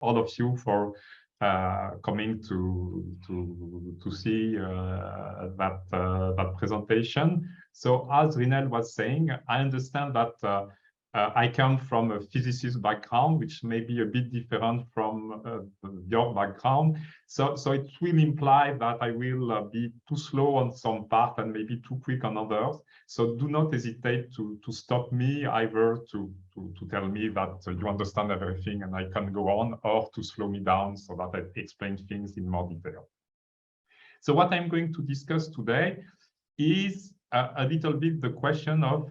all of you for coming to see that presentation. So as Rinel was saying, I understand that I come from a physicist background, which may be a bit different from your background. So it will imply that I will be too slow on some part and maybe too quick on others. So do not hesitate to stop me, either to tell me that you understand everything and I can go on, or to slow me down so that I explain things in more detail. So what I'm going to discuss today is a little bit the question of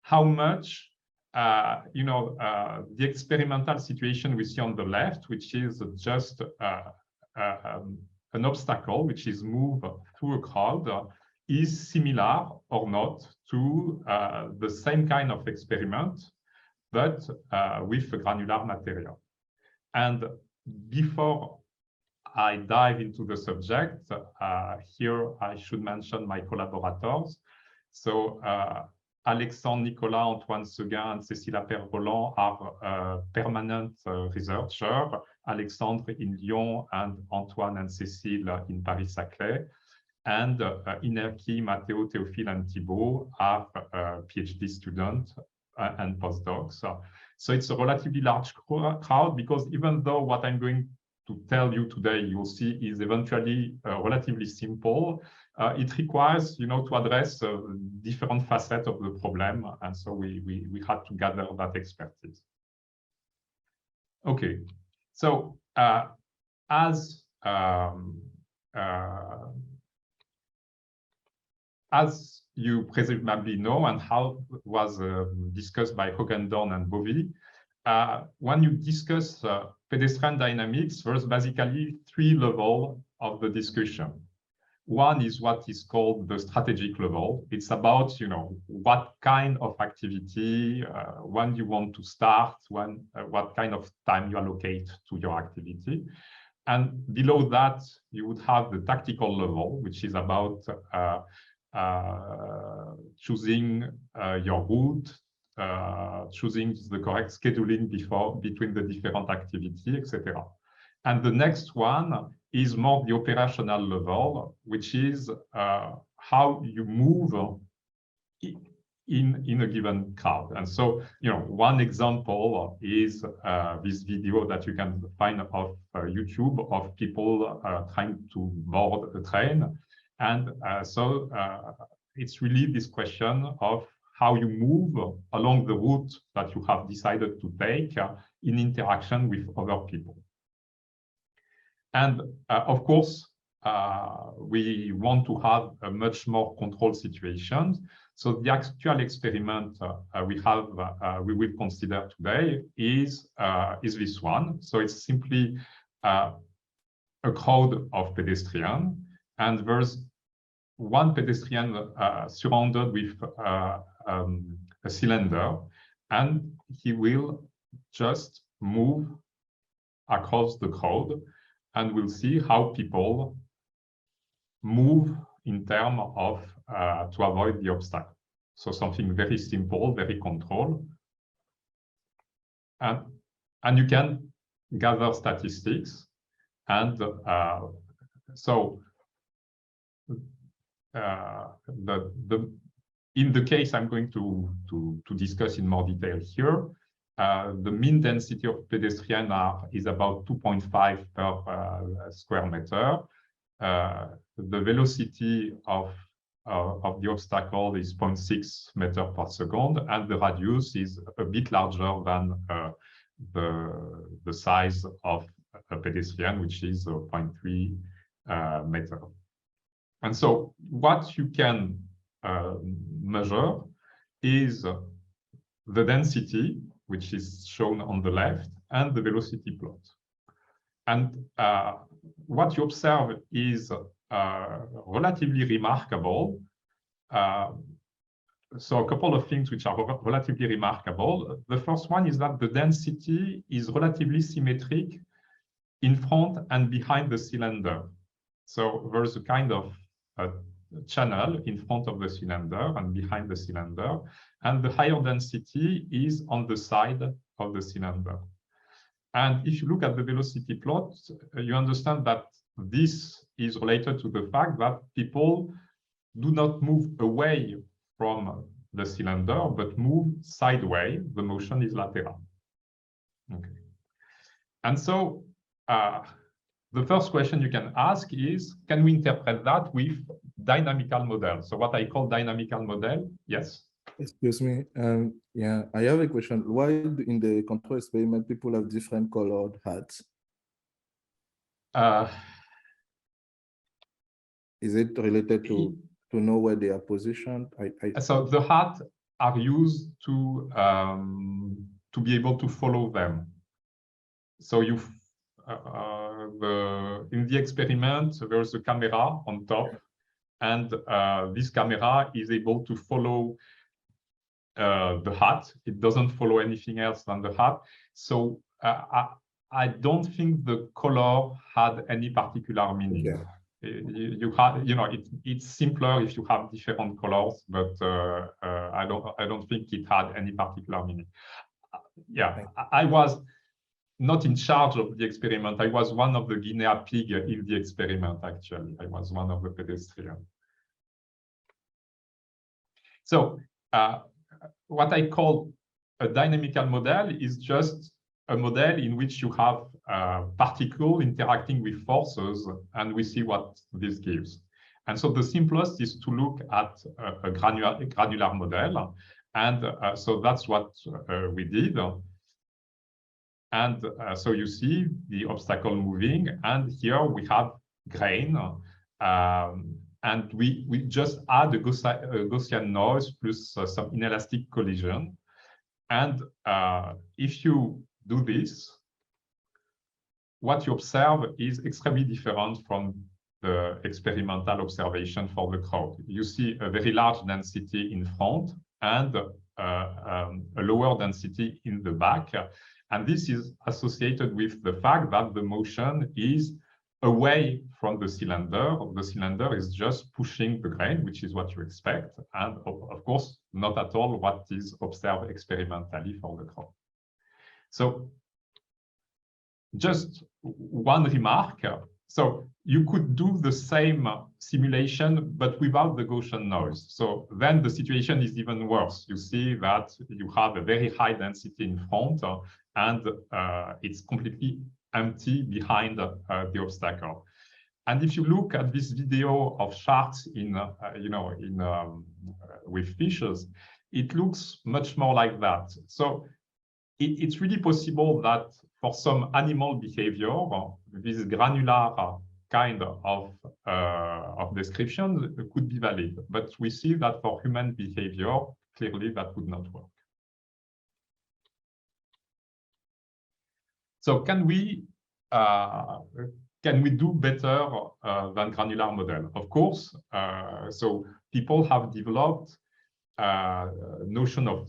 how much the experimental situation we see on the left, which is just an obstacle which is moved through a crowd, is similar or not to the same kind of experiment, but with a granular material. And before I dive into the subject, here I should mention my collaborators. So Alexandre Nicolas, Antoine Seguin, and Cécile Appert-Roland are permanent researchers. Alexandre in Lyon and Antoine and Cécile in Paris-Saclay. And Inerki, Matteo, Théophile, and Thibault are PhD students and postdocs. So it's a relatively large crowd, because even though what I'm going to tell you today, you'll see, is eventually relatively simple, it requires, to address different facets of the problem, and so we had to gather that expertise. Okay, so as you presumably know, and how was discussed by Hogendorn and Bovy, when you discuss pedestrian dynamics, there's basically three levels of the discussion. One is what is called the strategic level. It's about, what kind of activity, when you want to start, what kind of time you allocate to your activity. And below that, you would have the tactical level, which is about choosing your route, choosing the correct scheduling between the different activities, etc. And the next one is more the operational level, which is how you move in a given crowd. And so, one example is this video that you can find off YouTube of people trying to board a train. And so it's really this question of how you move along the route that you have decided to take in interaction with other people. And of course, we want to have a much more controlled situation. So the actual experiment we will consider today is this one. So it's simply a crowd of pedestrians, and there's one pedestrian surrounded with a cylinder, and he will just move across the crowd, and we'll see how people move in terms of to avoid the obstacle. So something very simple, very controlled. And you can gather statistics. And so in the case I'm going to discuss in more detail here, the mean density of pedestrians is about 2.5 per square meter. The velocity of the obstacle is 0.6 meters per second, and the radius is a bit larger than the size of a pedestrian, which is 0.3 meter. And so what you can measure is the density, which is shown on the left, and the velocity plot. And what you observe is relatively remarkable. So a couple of things which are relatively remarkable. The first one is that the density is relatively symmetric in front and behind the cylinder. So there's a kind of channel in front of the cylinder and behind the cylinder, and the higher density is on the side of the cylinder. And if you look at the velocity plot, you understand that this is related to the fact that people do not move away from the cylinder, but move sideways. The motion is lateral. Okay. And so the first question you can ask is, can we interpret that with dynamical model? So what I call dynamical model, yes? Excuse me. Yeah, I have a question. Why in the control experiment people have different colored hats? Is it related to know where they are positioned? So the hats are used to be able to follow them. So you in the experiment, there's a camera on top, and this camera is able to follow the hat. It doesn't follow anything else than the hat. So I don't think the color had any particular meaning. Okay. You know, it's simpler if you have different colors, but I don't think it had any particular meaning. Yeah, I was not in charge of the experiment. I was one of the guinea pig in the experiment, actually. I was one of the pedestrians. So what I call a dynamical model is just a model in which you have particles interacting with forces, and we see what this gives. And so the simplest is to look at a granular model. And so that's what we did. And so you see the obstacle moving, and here we have grain, and we just add a Gaussian noise plus some inelastic collision. And if you do this, what you observe is extremely different from the experimental observation for the crowd. You see a very large density in front and a lower density in the back. And this is associated with the fact that the motion is away from the cylinder. The cylinder is just pushing the grain, which is what you expect. And of course, not at all what is observed experimentally for the crowd. So just one remark. So you could do the same simulation, but without the Gaussian noise. So then the situation is even worse. You see that you have a very high density in front, and it's completely empty behind the obstacle. And if you look at this video of sharks in, with fishes, it looks much more like that. So it's really possible that for some animal behavior, this granular kind of description could be valid. But we see that for human behavior, clearly that would not work. So can we do better than granular model? Of course. So people have developed notion of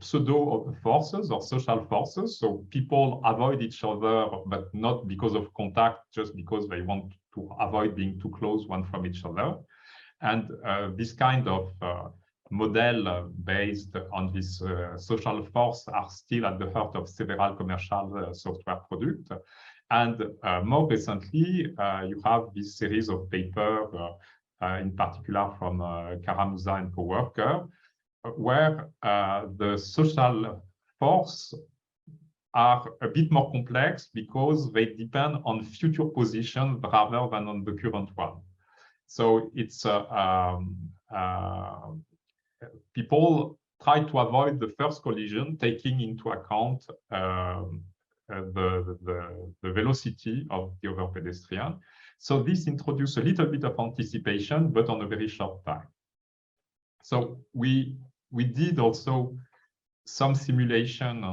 pseudo forces or social forces. So people avoid each other, but not because of contact, just because they want to avoid being too close one from each other. And this kind of model based on this social force are still at the heart of several commercial software products. And more recently, you have this series of papers, in particular from Caramuza and co-worker, where the social force are a bit more complex because they depend on future position rather than on the current one. So it's people try to avoid the first collision, taking into account the velocity of the other pedestrian. So this introduced a little bit of anticipation, but on a very short time. So we did also some simulation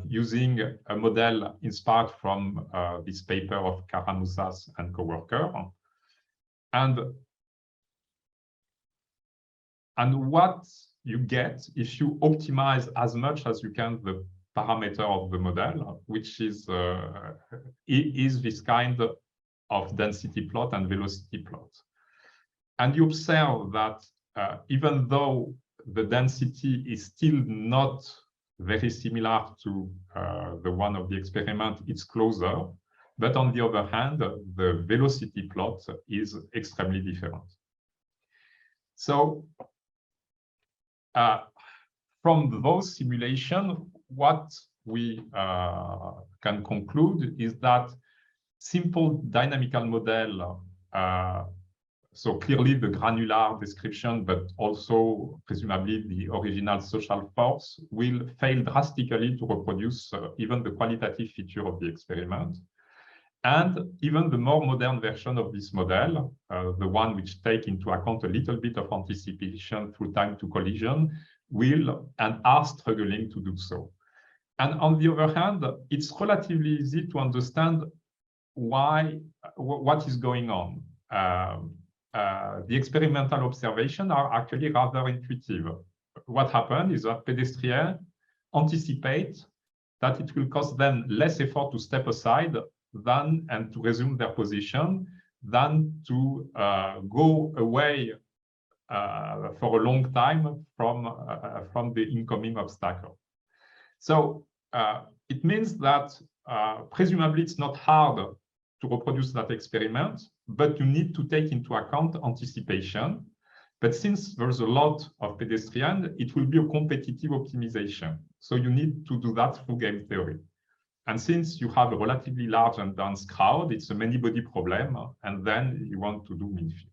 using a model inspired from this paper of Caramuzas and co-worker. And what you get if you optimize as much as you can the parameter of the model, which is this kind of density plot and velocity plot. And you observe that even though the density is still not very similar to the one of the experiment, it's closer. But on the other hand, the velocity plot is extremely different. So from those simulations, what we can conclude is that simple dynamical model, so clearly the granular description, but also presumably the original social force, will fail drastically to reproduce even the qualitative feature of the experiment. And even the more modern version of this model, the one which takes into account a little bit of anticipation through time to collision, will and are struggling to do so. And on the other hand, it's relatively easy to understand what is going on. The experimental observations are actually rather intuitive. What happened is that pedestrians anticipate that it will cost them less effort to step aside and to resume their position than to go away for a long time from the incoming obstacle. So it means that presumably it's not hard to reproduce that experiment, but you need to take into account anticipation. But since there's a lot of pedestrians, it will be a competitive optimization. So you need to do that through game theory. And since you have a relatively large and dense crowd, it's a many-body problem, and then you want to do mean field.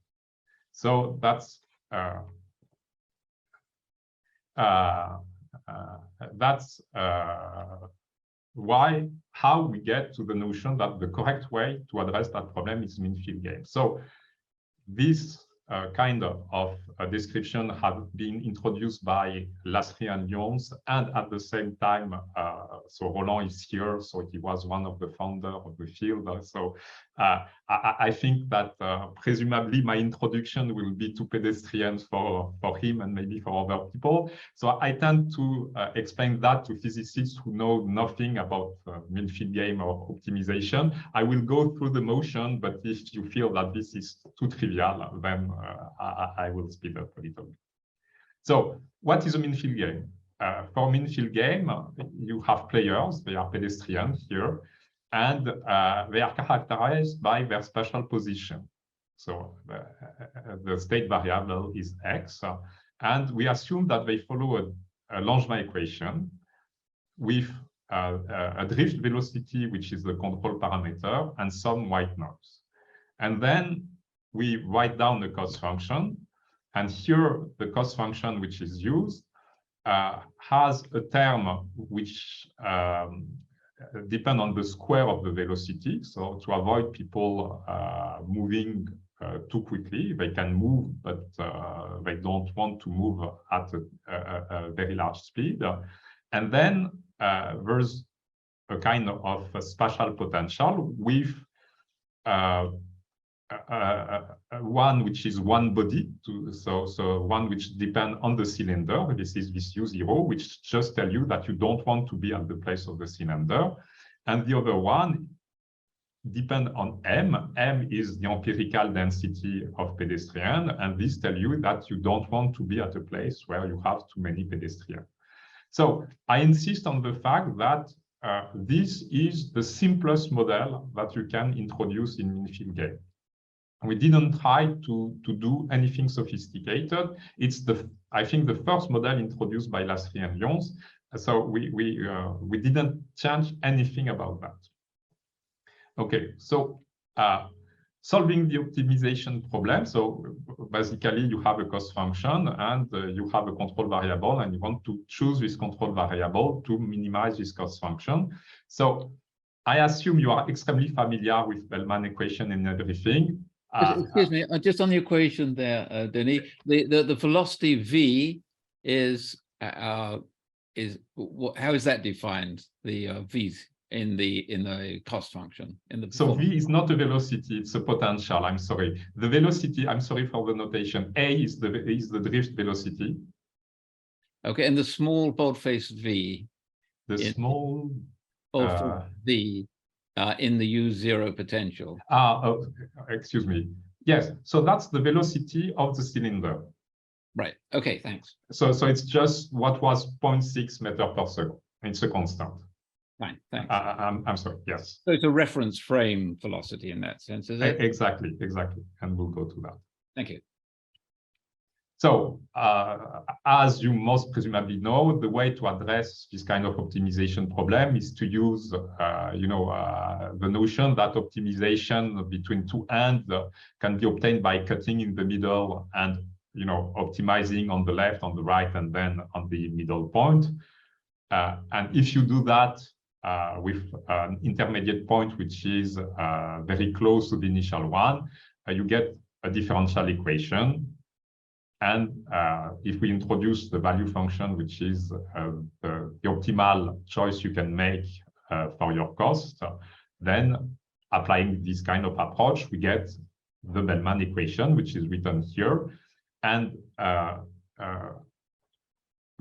So that's how we get to the notion that the correct way to address that problem is mean field game. So this kind of description had been introduced by Lasry and Lyons, and at the same time, so Roland is here, so he was one of the founders of the field. So I think that presumably my introduction will be to pedestrians for him and maybe for other people. So I tend to explain that to physicists who know nothing about mean field game or optimization. I will go through the motion, but if you feel that this is too trivial, then I will speed up a little bit. So what is a mean field game? For mean field game, you have players, they are pedestrians here, and they are characterized by their spatial position. So the state variable is x, and we assume that they follow a Langevin equation with a drift velocity, which is the control parameter, and some white noise. And then we write down the cost function, and here the cost function which is used has a term which depends on the square of the velocity. So to avoid people moving too quickly, they can move, but they don't want to move at a very large speed. And then there's a kind of a spatial potential with one which is one body, so one which depends on the cylinder. This is this U0, which just tells you that you don't want to be at the place of the cylinder. And the other one depends on M. M is the empirical density of pedestrians, and this tells you that you don't want to be at a place where you have too many pedestrians. So I insist on the fact that this is the simplest model that you can introduce in mean field game. We didn't try to do anything sophisticated. It's I think the first model introduced by Lasry and Lyons. So we didn't change anything about that. Okay, so solving the optimization problem. So basically, you have a cost function and you have a control variable, and you want to choose this control variable to minimize this cost function. So I assume you are extremely familiar with Bellman equation and everything. Excuse me, just on the equation there, Denis, the velocity v is how is that defined? The v's in the cost function in the. So v is not a velocity; it's a potential. I'm sorry. The velocity. I'm sorry for the notation. A is the drift velocity. Okay, and the small bold-faced v. The small bold-faced v. In the U0 potential. Oh, excuse me. Yes, so that's the velocity of the cylinder. Right. Okay, thanks. So it's just what was 0.6 meter per second. It's a constant. Fine, thanks. I'm sorry, yes. So it's a reference frame velocity in that sense, is it? Exactly. And we'll go to that. Thank you. So, as you most presumably know, the way to address this kind of optimization problem is to use, the notion that optimization between two ends can be obtained by cutting in the middle and, optimizing on the left, on the right, and then on the middle point. And if you do that with an intermediate point, which is very close to the initial one, you get a differential equation. And if we introduce the value function, which is the optimal choice you can make for your cost, then applying this kind of approach, we get the Bellman equation, which is written here. And the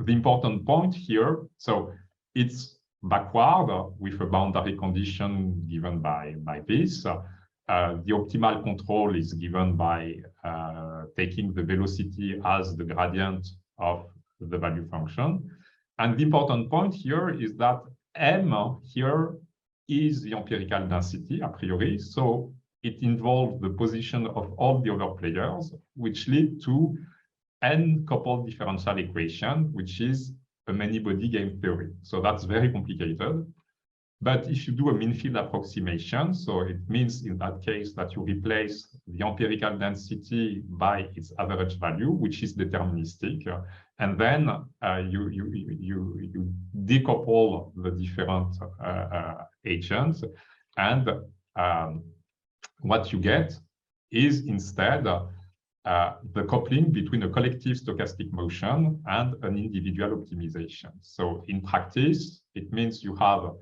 important point here, so it's backward with a boundary condition given by this. The optimal control is given by taking the velocity as the gradient of the value function. And the important point here is that M here is the empirical density a priori. So it involves the position of all the other players, which lead to n-coupled differential equation, which is a many-body game theory. So that's very complicated. But if you do a mean field approximation, so it means in that case that you replace the empirical density by its average value, which is deterministic, and then you decouple the different agents, and what you get is instead the coupling between a collective stochastic motion and an individual optimization. So in practice, it means you have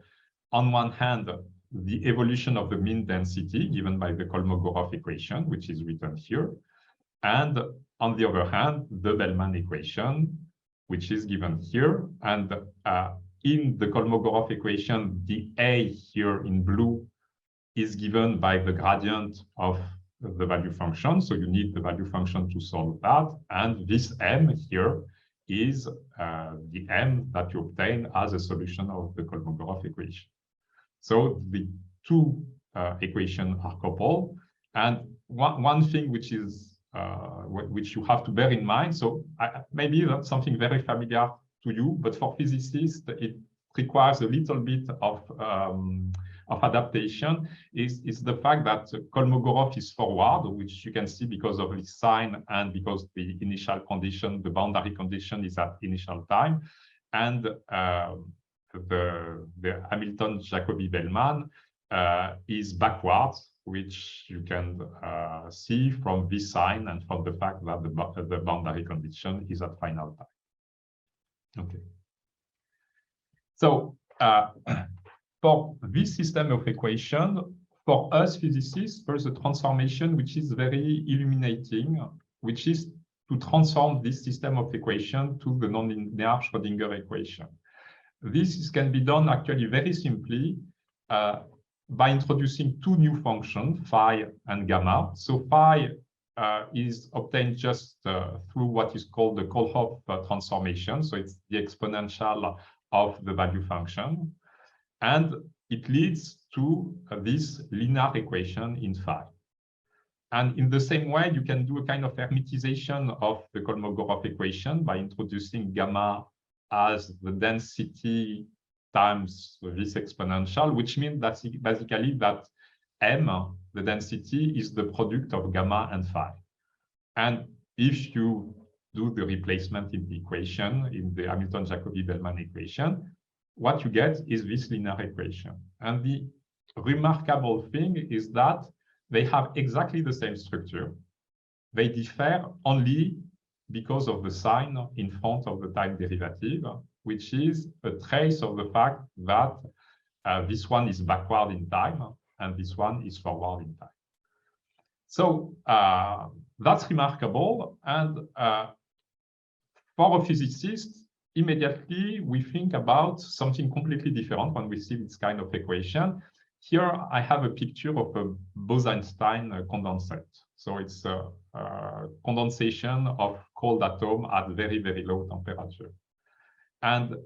on one hand, the evolution of the mean density given by the Kolmogorov equation, which is written here. And on the other hand, the Bellman equation, which is given here. And in the Kolmogorov equation, the A here in blue is given by the gradient of the value function. So you need the value function to solve that. And this M here is the M that you obtain as a solution of the Kolmogorov equation. So the two equations are coupled. And one thing which is which you have to bear in mind, so maybe that's something very familiar to you, but for physicists, it requires a little bit of adaptation, is the fact that Kolmogorov is forward, which you can see because of this sign and because the initial condition, the boundary condition is at initial time. And the Hamilton-Jacobi-Bellman is backwards, which you can see from this sign and from the fact that the boundary condition is at final time. Okay. So for this system of equation, for us physicists, there's a transformation which is very illuminating, which is to transform this system of equation to the nonlinear Schrödinger equation. This can be done actually very simply by introducing two new functions, phi and gamma. So phi is obtained just through what is called the Kohlhoff transformation. So it's the exponential of the value function. And it leads to this linear equation in phi. And in the same way, you can do a kind of hermitization of the Kolmogorov equation by introducing gamma as the density times this exponential, which means that basically that M, the density, is the product of gamma and phi. And if you do the replacement in the equation, in the Hamilton-Jacobi-Bellman equation, what you get is this linear equation. And the remarkable thing is that they have exactly the same structure. They differ only because of the sign in front of the time derivative, which is a trace of the fact that this one is backward in time and this one is forward in time. So that's remarkable. And for a physicist, immediately we think about something completely different when we see this kind of equation. Here I have a picture of a Bose-Einstein condensate. So it's condensation of cold atoms at very, very low temperature. And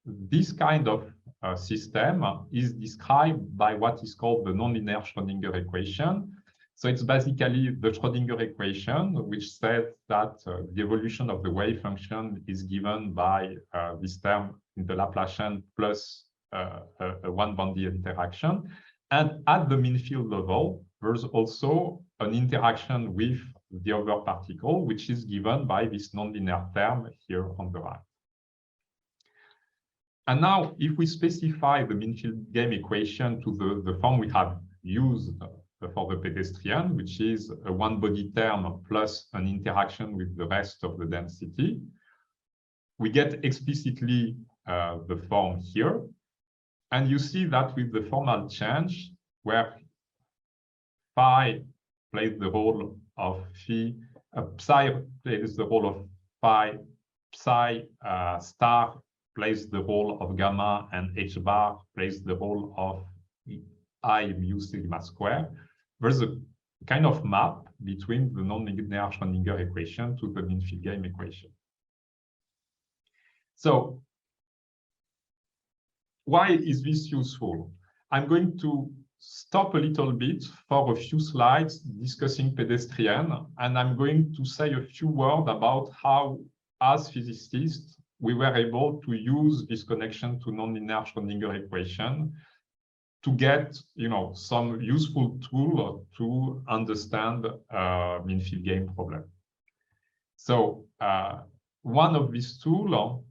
this kind of system is described by what is called the nonlinear Schrödinger equation. So it's basically the Schrödinger equation, which says that the evolution of the wave function is given by this term in the Laplacian plus a one-boundary interaction. And at the mean field level, there's also an interaction with the other particle, which is given by this nonlinear term here on the right. And now, if we specify the mean field game equation to the form we have used for the pedestrian, which is a one-body term plus an interaction with the rest of the density, we get explicitly the form here. And you see that with the formal change, where phi plays the role of phi, psi plays the role of phi, psi star plays the role of gamma, and h bar plays the role of I mu sigma square. There's a kind of map between the nonlinear Schrödinger equation to the mean field game equation. So why is this useful? I'm going to stop a little bit for a few slides discussing pedestrian, and I'm going to say a few words about how, as physicists, we were able to use this connection to nonlinear Schrödinger equation to get, some useful tool to understand mean field game problem. So one of these tools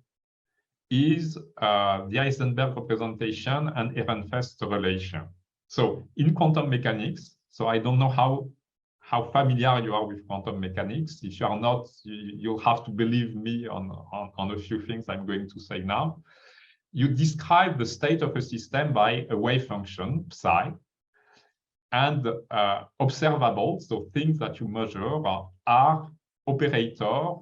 is the Heisenberg representation and Ehrenfest relation. So in quantum mechanics, so I don't know how familiar you are with quantum mechanics. If you are not, you'll have to believe me on a few things I'm going to say now. You describe the state of a system by a wave function, psi, and observables, so things that you measure, are operator,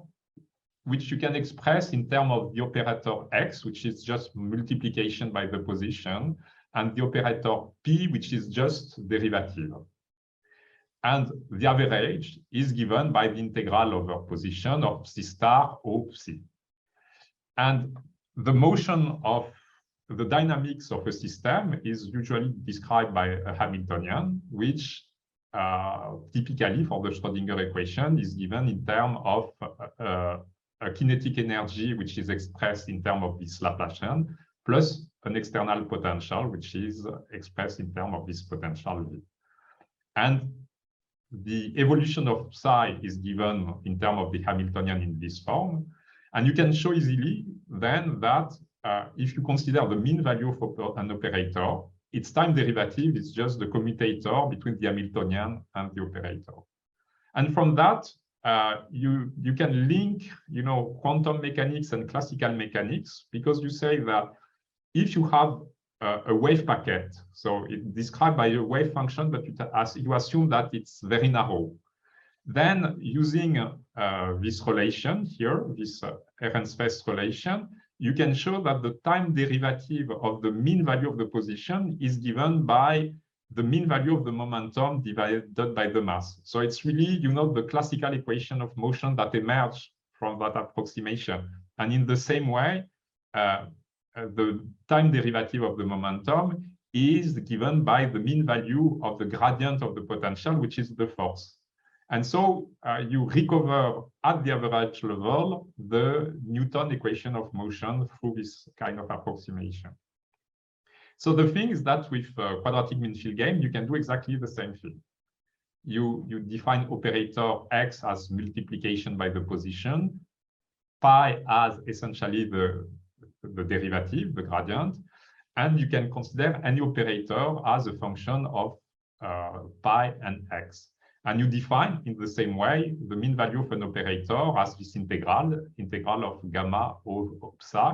which you can express in terms of the operator x, which is just multiplication by the position, and the operator p, which is just derivative. And the average is given by the integral over position of psi star O psi. And the motion of the dynamics of a system is usually described by a Hamiltonian, which typically for the Schrödinger equation is given in terms of a kinetic energy, which is expressed in terms of this Laplacian, plus an external potential, which is expressed in terms of this potential V. And the evolution of psi is given in terms of the Hamiltonian in this form. And you can show easily then that if you consider the mean value of an operator, its time derivative is just the commutator between the Hamiltonian and the operator. And from that, you can link, quantum mechanics and classical mechanics, because you say that if you have a wave packet, so it's described by a wave function, but you assume that it's very narrow. Then using this relation here, this Ehrenfest relation, you can show that the time derivative of the mean value of the position is given by the mean value of the momentum divided by the mass. So it's really, the classical equation of motion that emerged from that approximation. And in the same way, the time derivative of the momentum is given by the mean value of the gradient of the potential, which is the force. And so you recover at the average level the Newton equation of motion through this kind of approximation. So the thing is that with quadratic mean field game, you can do exactly the same thing. You define operator x as multiplication by the position, pi as essentially the derivative, the gradient, and you can consider any operator as a function of pi and x. And you define in the same way the mean value of an operator as this integral of gamma over psi.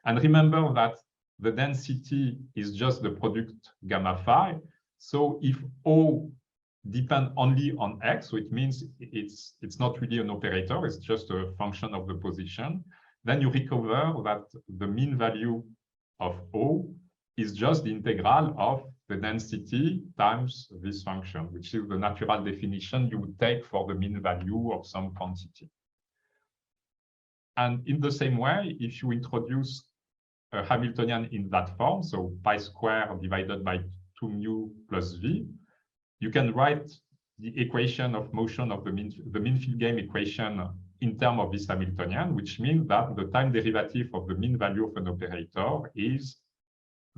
And remember that the density is just the product gamma phi. So if O depends only on x, so it means it's not really an operator, it's just a function of the position, then you recover that the mean value of O is just the integral of the density times this function, which is the natural definition you would take for the mean value of some quantity. And in the same way, if you introduce a Hamiltonian in that form, so pi squared divided by 2 mu plus v, you can write the equation of motion of the mean field game equation in terms of this Hamiltonian, which means that the time derivative of the mean value of an operator is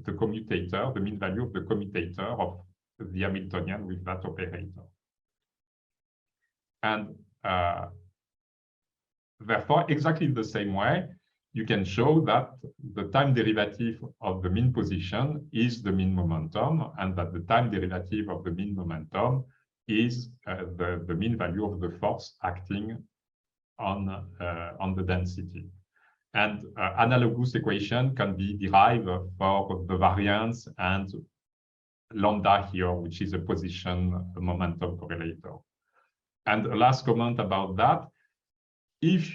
the commutator, the mean value of the commutator of the Hamiltonian with that operator. And therefore, exactly the same way, you can show that the time derivative of the mean position is the mean momentum, and that the time derivative of the mean momentum is the mean value of the force acting on the density. And analogous equation can be derived for the variance and lambda here, which is a position momentum correlator. And a last comment about that, if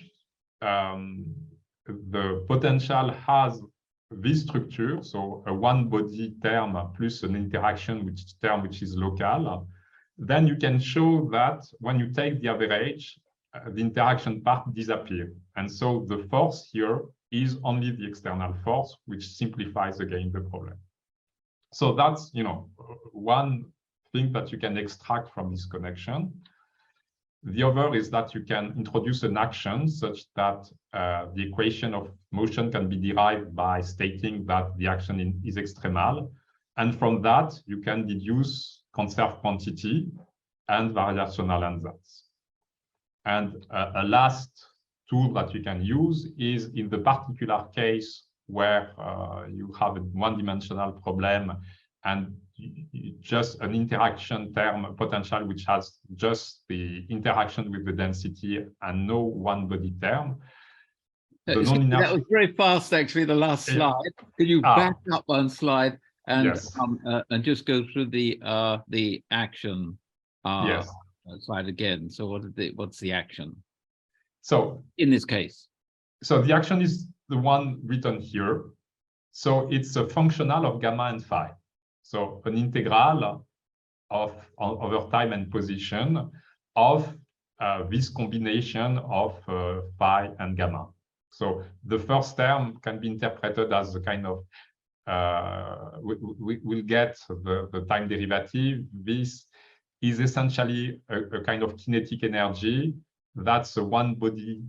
the potential has this structure, so a one-body term plus an interaction which is local, then you can show that when you take the average, the interaction part disappears. And so the force here is only the external force, which simplifies again the problem. So that's, you know, one thing that you can extract from this connection. The other is that you can introduce an action such that the equation of motion can be derived by stating that the action is extremal. And from that, you can deduce conserved quantity and variational ansatz. And a last tool that you can use is in the particular case where you have a one-dimensional problem and just an interaction term potential which has just the interaction with the density and no one-body term. That was very fast, actually, the last slide. Could you back up one slide and yes. And just go through the action yes. slide again? So what's the action? So in this case, so the action is the one written here. So it's a functional of gamma and phi. So an integral of over time and position of this combination of phi and gamma. So the first term can be interpreted as a kind of we'll get the time derivative. This is essentially a kind of kinetic energy. That's a one-body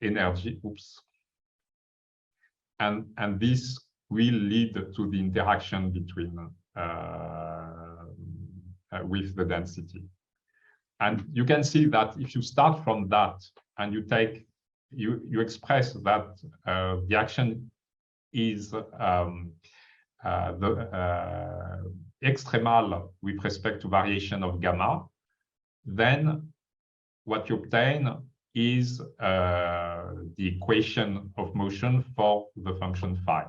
energy. Oops. And this will lead to the interaction between with the density. And you can see that if you start from that and you take you express that the action is extremal with respect to variation of gamma, then what you obtain is the equation of motion for the function phi.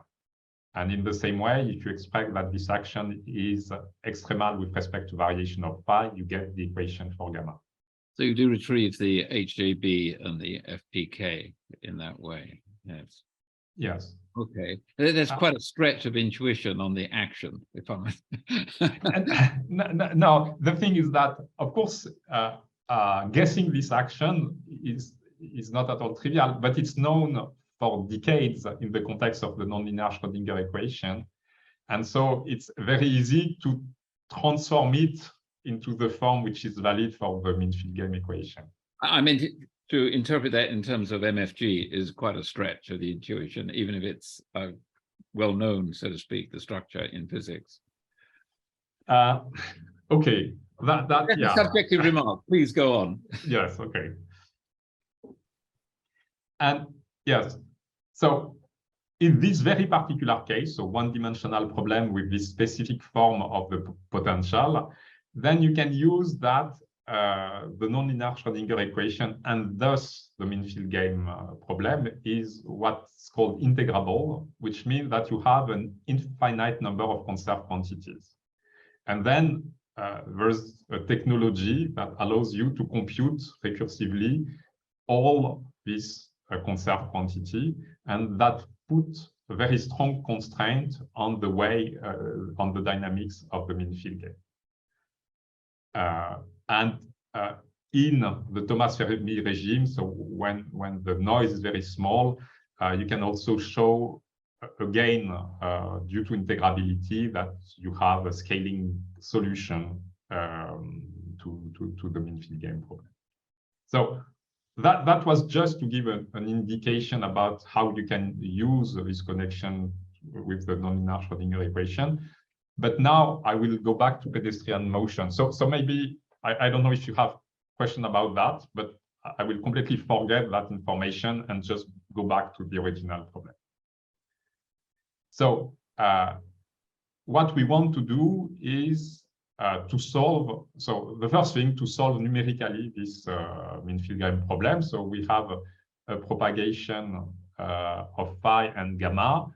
And in the same way, if you expect that this action is extremal with respect to variation of phi, you get the equation for gamma. So you do retrieve the HJB and the FPK in that way. Yes. Yes. Okay. There's quite a stretch of intuition on the action, if I'm. No, the thing is that, of course, guessing this action is not at all trivial, but it's known for decades in the context of the nonlinear Schrödinger equation. And so it's very easy to transform it into the form which is valid for the mean field game equation. I mean, to interpret that in terms of MFG is quite a stretch of the intuition, even if it's well known, so to speak, the structure in physics. Okay, that's a subjective remark. Please go on. Yes, okay. And yes, so in this very particular case, so one-dimensional problem with this specific form of the potential, then you can use that the nonlinear Schrödinger equation, and thus the mean field game problem is what's called integrable, which means that you have an infinite number of conserved quantities. And then there's a technology that allows you to compute recursively all this conserved quantity, and that puts a very strong constraint on the way, on the dynamics of the mean field game. In the Thomas Fermi regime, so when the noise is very small, you can also show, again, due to integrability, that you have a scaling solution to the mean field game problem. So that was just to give an indication about how you can use this connection with the nonlinear Schrödinger equation. But now I will go back to pedestrian motion. So maybe, I don't know if you have question about that, but I will completely forget that information and just go back to the original problem. So what we want to do is to solve, so the first thing, to solve numerically this mean field game problem. So we have a propagation of phi and gamma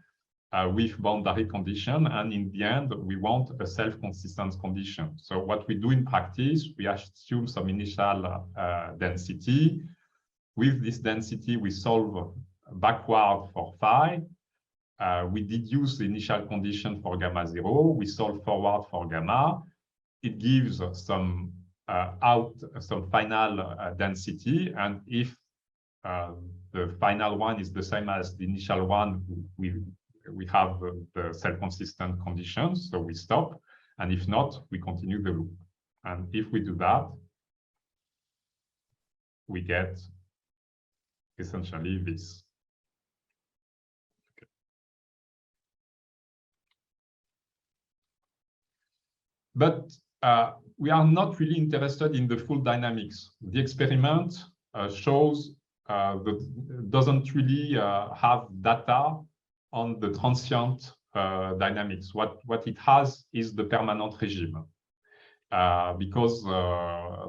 with boundary condition, and in the end we want a self-consistent condition. So what we do in practice, we assume some initial density. With this density we solve backward for phi. We deduce the initial condition for gamma 0. We solve forward for gamma. It gives some some final density, and if the final one is the same as the initial one, we have the self-consistent conditions, so we stop, and if not, we continue the loop. And if we do that, we get essentially this. But we are not really interested in the full dynamics. The experiment shows that doesn't really have data on the transient dynamics. What it has is the permanent regime, because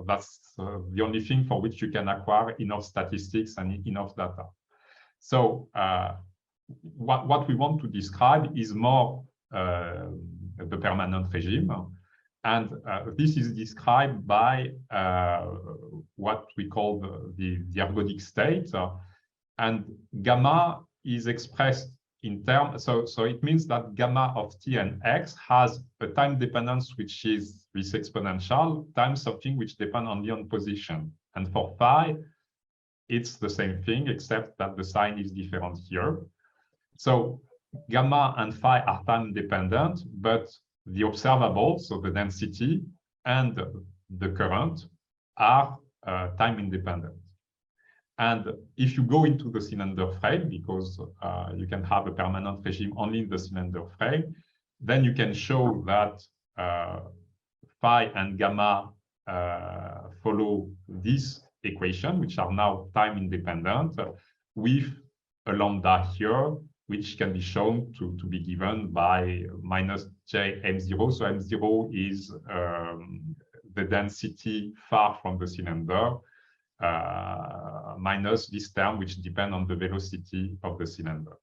that's the only thing for which you can acquire enough statistics and enough data. So what we want to describe is more the permanent regime. And this is described by what we call the ergodic state. And gamma is expressed in terms, so it means that gamma of t and x has a time dependence which is this exponential times something which depends only on position. And for phi, it's the same thing, except that the sign is different here. So gamma and phi are time dependent, but the observable, so the density and the current, are time independent. And if you go into the cylinder frame, because you can have a permanent regime only in the cylinder frame, then you can show that phi and gamma follow this equation, which are now time independent, with a lambda here, which can be shown to be given by minus j m0. So m0 is the density far from the cylinder, minus this term, which depends on the velocity of the cylinder.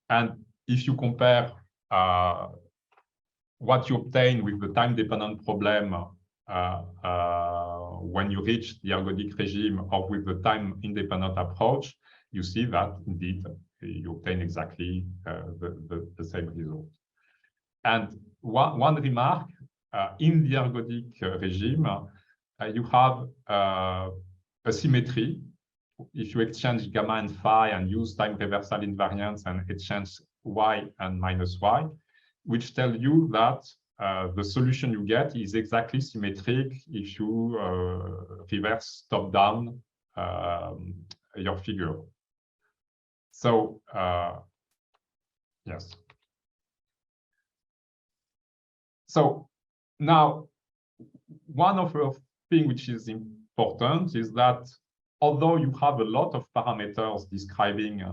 And if you compare what you obtain with the time-dependent problem when you reach the ergodic regime or with the time-independent approach, you see that indeed you obtain exactly the same result. And one remark, in the ergodic regime, you have a symmetry. If you exchange gamma and phi and use time reversal invariance and exchange y and minus y, which tell you that the solution you get is exactly symmetric if you reverse top-down your figure. So, yes. So now, one of the things which is important is that although you have a lot of parameters describing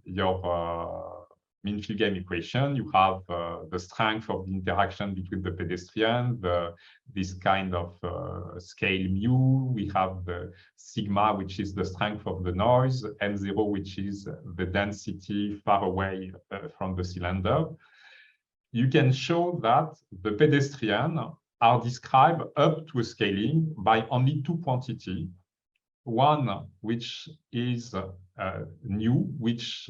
your mean field game equation, you have the strength of the interaction between the pedestrian, this kind of scale mu. We have the sigma, which is the strength of the noise, m0, which is the density far away from the cylinder. You can show that the pedestrian are described up to a scaling by only two quantities. one which is new, which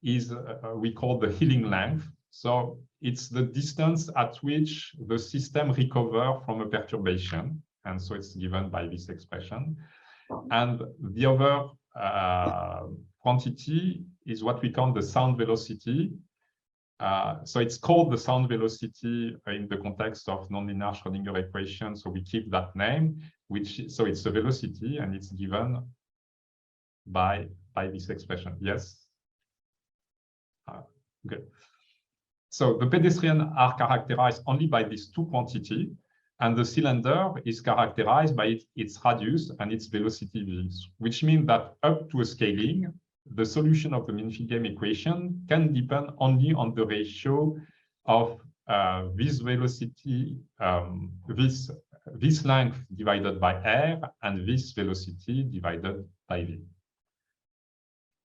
is we call the healing length. So it's the distance at which the system recovers from a perturbation. And so it's given by this expression. And the other quantity is what we call the sound velocity. So it's called the sound velocity in the context of nonlinear Schrödinger equation. So we keep that name, so it's the velocity, and it's given by this expression. Yes. Okay. So the pedestrians are characterized only by these two quantities, and the cylinder is characterized by its radius and its velocity v, which means that up to a scaling, the solution of the Minfield-Game equation can depend only on the ratio of this velocity, this length divided by r, and this velocity divided by v.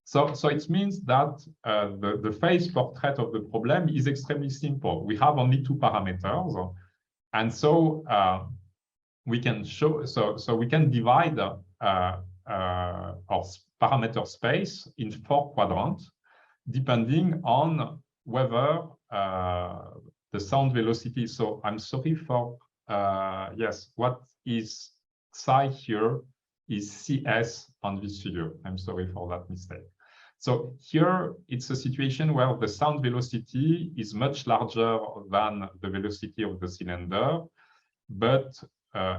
So it means that the phase portrait of the problem is extremely simple. We have only two parameters, and so we can show. So we can divide our parameter space in 4 quadrants, depending on whether the sound velocity. So I'm sorry for yes. What is psi here is CS on this figure. I'm sorry for that mistake. So here it's a situation where the sound velocity is much larger than the velocity of the cylinder, but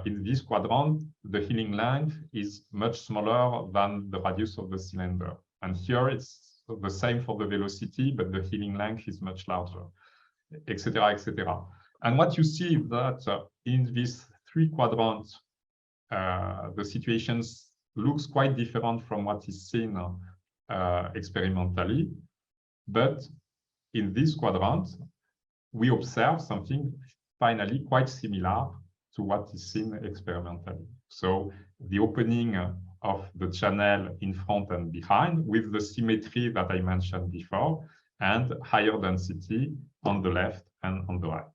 in this quadrant, the healing length is much smaller than the radius of the cylinder. And here it's the same for the velocity, but the healing length is much larger, etc., etc. And what you see is that in these 3 quadrants, the situations looks quite different from what is seen experimentally, but in this quadrant, we observe something finally quite similar to what is seen experimentally. So the opening of the channel in front and behind with the symmetry that I mentioned before, and higher density on the left and on the right.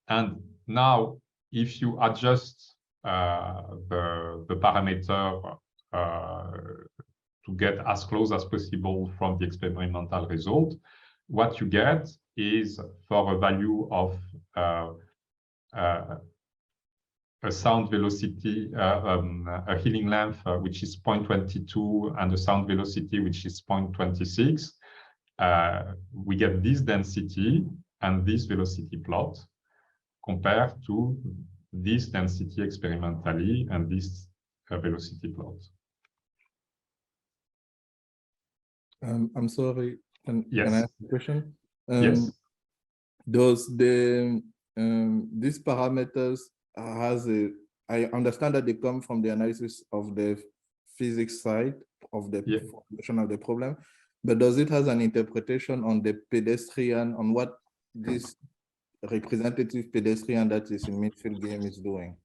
And now, if you adjust the parameter to get as close as possible from the experimental result, what you get is for a value of a sound velocity, a healing length which is 0.22 and a sound velocity which is 0.26, we get this density and this velocity plot compared to this density experimentally and this velocity plot. I'm sorry, yes. Can I ask a question? Yes. Does these parameters I understand that they come from the analysis of the physics side of the formulation of the problem, but does it have an interpretation on the pedestrian, on what this representative pedestrian that is in Minfield-Game is doing?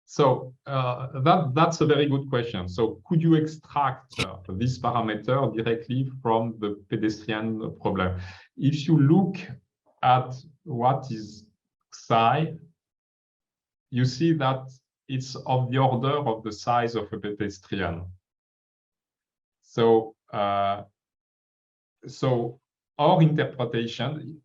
So that's a very good question. So could you extract this parameter directly from the pedestrian problem? If you look at what is psi, you see that it's of the order of the size of a pedestrian. So so our interpretation,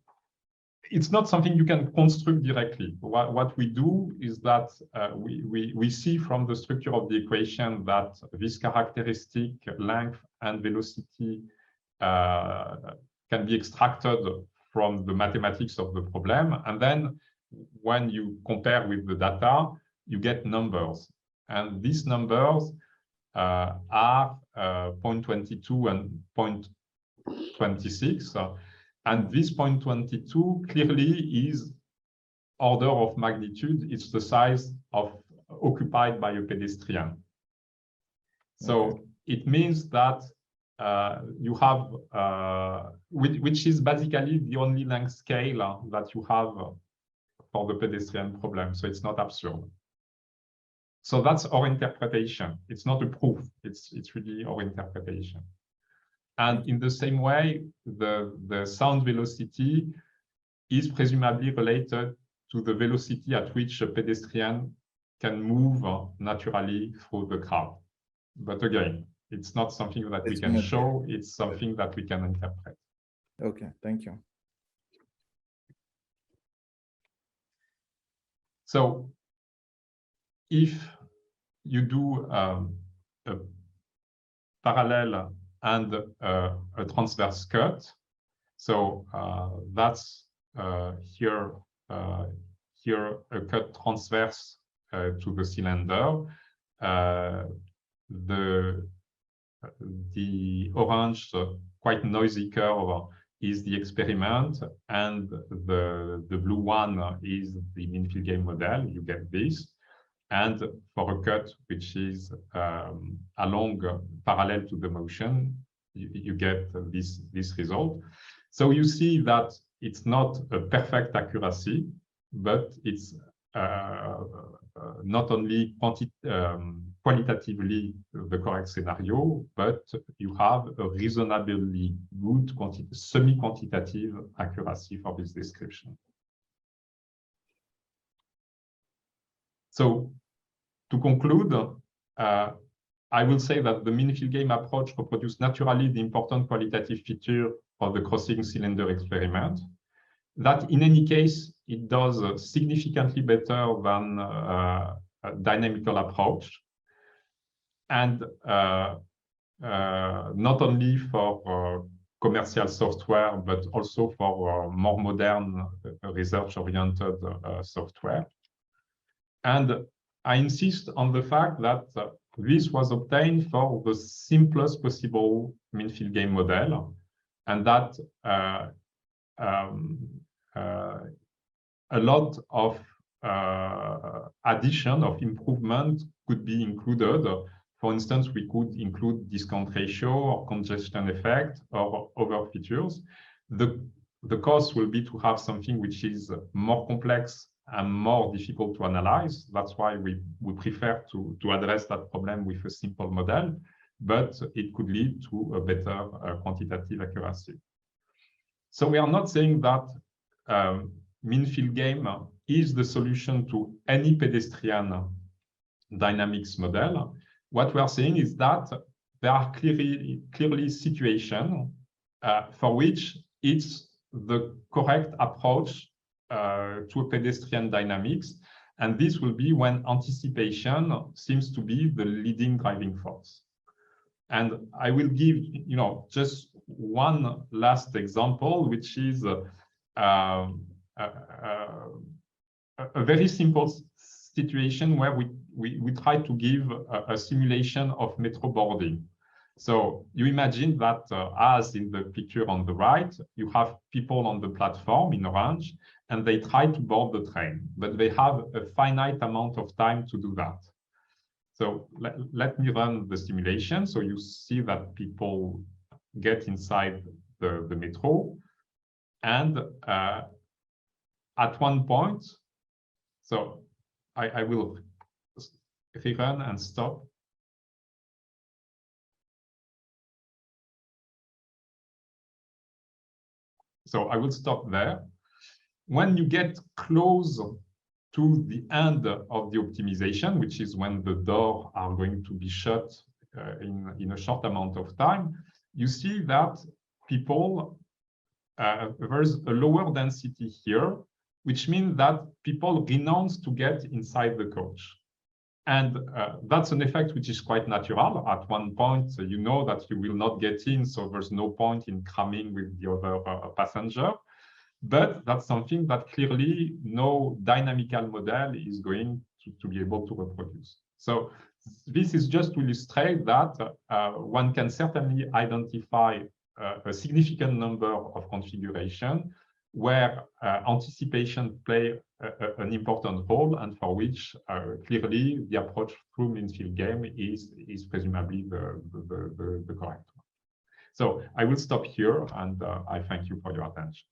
it's not something you can construct directly. What we do is that we see from the structure of the equation that this characteristic length and velocity can be extracted from the mathematics of the problem. And then when you compare with the data, you get numbers. And these numbers are 0.22 and 0.26. And this 0.22 clearly is order of magnitude. It's the size of occupied by a pedestrian. So it means that you have, which is basically the only length scale that you have for the pedestrian problem. So it's not absurd. So that's our interpretation. It's not a proof. It's really our interpretation. And in the same way, the sound velocity is presumably related to the velocity at which a pedestrian can move naturally through the crowd. But again, it's not something that we can show, it's something that we can interpret. Okay, thank you. So if you do a parallel and a transverse cut, so that's here a cut transverse to the cylinder. The orange, quite noisy curve is the experiment, and the blue one is the mean-field gain model. You get this. And for a cut which is along parallel to the motion, you get this result. So you see that it's not a perfect accuracy, but it's not only qualitatively the correct scenario, but you have a reasonably good semi-quantitative accuracy for this description. So to conclude, I will say that the mean-field gain approach reproduces naturally the important qualitative feature of the crossing cylinder experiment. That in any case, it does significantly better than a dynamical approach. And not only for commercial software, but also for more modern research-oriented software. And I insist on the fact that this was obtained for the simplest possible mean-field gain model, and that a lot of addition of improvement could be included. For instance, we could include discount ratio or congestion effect or other features. The cost will be to have something which is more complex and more difficult to analyze. That's why we prefer to address that problem with a simple model, but it could lead to a better quantitative accuracy. So we are not saying that mean-field gain is the solution to any pedestrian dynamics model. What we are saying is that there are clearly situations for which it's the correct approach to a pedestrian dynamics, and this will be when anticipation seems to be the leading driving force. And I will give, just one last example, which is a very simple situation where we try to give a simulation of metro boarding. So you imagine that as in the picture on the right, you have people on the platform in orange, and they try to board the train, but they have a finite amount of time to do that. So let me run the simulation. So you see that people get inside the metro, and at one point, so I will rerun and stop. So I will stop there. When you get close to the end of the optimization, which is when the doors are going to be shut in a short amount of time, you see that people, there's a lower density here, which means that people renounce to get inside the coach. And that's an effect which is quite natural. At one point, you know that you will not get in, so there's no point in cramming with the other passenger. But that's something that clearly no dynamical model is going to be able to reproduce. So this is just to illustrate that one can certainly identify a significant number of configurations where anticipation play an important role, and for which clearly the approach through mean-field gain is presumably the correct one. So I will stop here, and I thank you for your attention.